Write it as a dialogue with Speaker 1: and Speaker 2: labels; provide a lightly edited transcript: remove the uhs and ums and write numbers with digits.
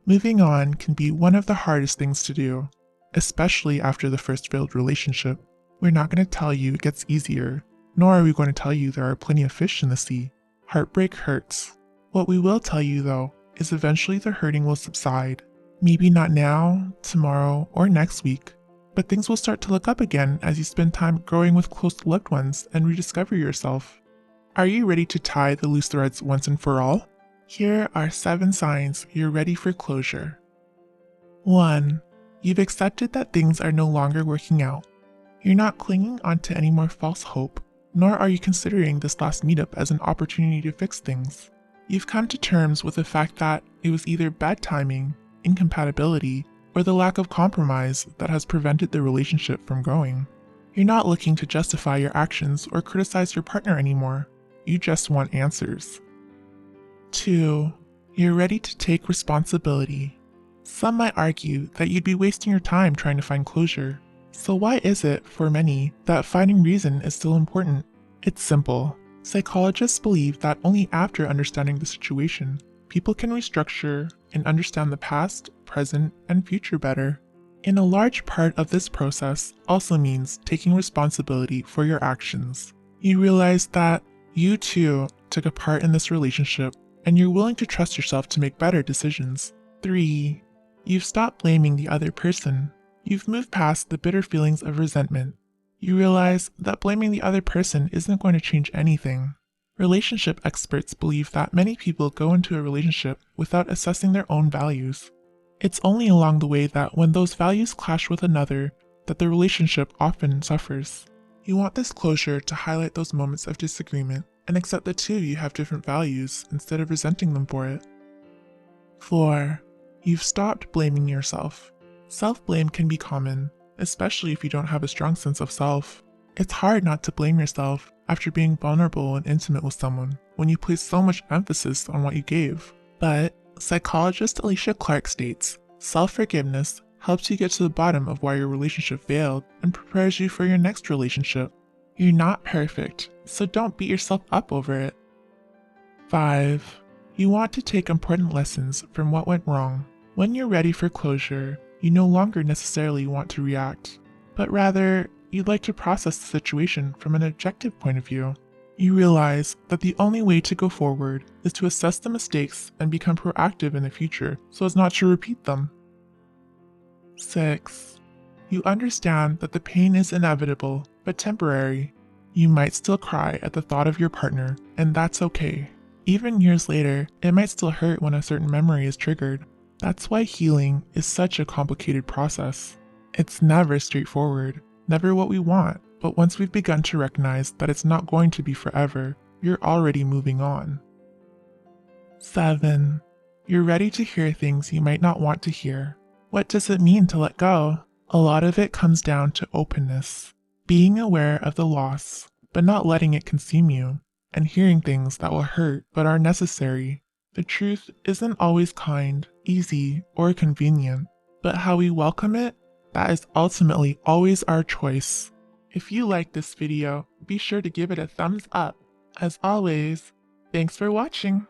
Speaker 1: Moving on can be one of the hardest things to do, especially after the first failed relationship. We're not going to tell you it gets easier, nor are we going to tell you there are plenty of fish in the sea. Heartbreak hurts. What we will tell you, though, is eventually the hurting will subside. Maybe not now, tomorrow, or next week, but things will start to look up again as you spend time growing with close loved ones and rediscover yourself. Are you ready to tie the loose threads once and for all? Here are 7 signs you're ready for closure. 1. You've accepted that things are no longer working out. You're not clinging onto any more false hope, nor are you considering this last meetup as an opportunity to fix things. You've come to terms with the fact that it was either bad timing, incompatibility, or the lack of compromise that has prevented the relationship from growing. You're not looking to justify your actions or criticize your partner anymore. You just want answers. 2. You're ready to take responsibility. Some might argue that you'd be wasting your time trying to find closure. So why is it, for many, that finding reason is still important? It's simple. Psychologists believe that only after understanding the situation, people can restructure and understand the past, present, and future better. And a large part of this process also means taking responsibility for your actions. You realize that you too took a part in this relationship, and you're willing to trust yourself to make better decisions. 3. You've stopped blaming the other person. You've moved past the bitter feelings of resentment. You realize that blaming the other person isn't going to change anything. Relationship experts believe that many people go into a relationship without assessing their own values. It's only along the way that when those values clash with another, that the relationship often suffers. You want this closure to highlight those moments of disagreement and accept that two of you have different values instead of resenting them for it. 4. You've stopped blaming yourself. Self-blame can be common, especially if you don't have a strong sense of self. It's hard not to blame yourself after being vulnerable and intimate with someone when you place so much emphasis on what you gave. But psychologist Alicia Clark states, self-forgiveness helps you get to the bottom of why your relationship failed and prepares you for your next relationship. You're not perfect, so don't beat yourself up over it. 5. You want to take important lessons from what went wrong. When you're ready for closure, you no longer necessarily want to react, but rather, you'd like to process the situation from an objective point of view. You realize that the only way to go forward is to assess the mistakes and become proactive in the future so as not to repeat them. 6. You understand that the pain is inevitable, but temporary. You might still cry at the thought of your partner, and that's okay. Even years later, it might still hurt when a certain memory is triggered. That's why healing is such a complicated process. It's never straightforward, never what we want, but once we've begun to recognize that it's not going to be forever, you're already moving on. 7. You're ready to hear things you might not want to hear. What does it mean to let go? A lot of it comes down to openness, being aware of the loss, but not letting it consume you, and hearing things that will hurt but are necessary. The truth isn't always kind, easy, or convenient, but how we welcome it, that is ultimately always our choice. If you like this video, be sure to give it a thumbs up. As always, thanks for watching.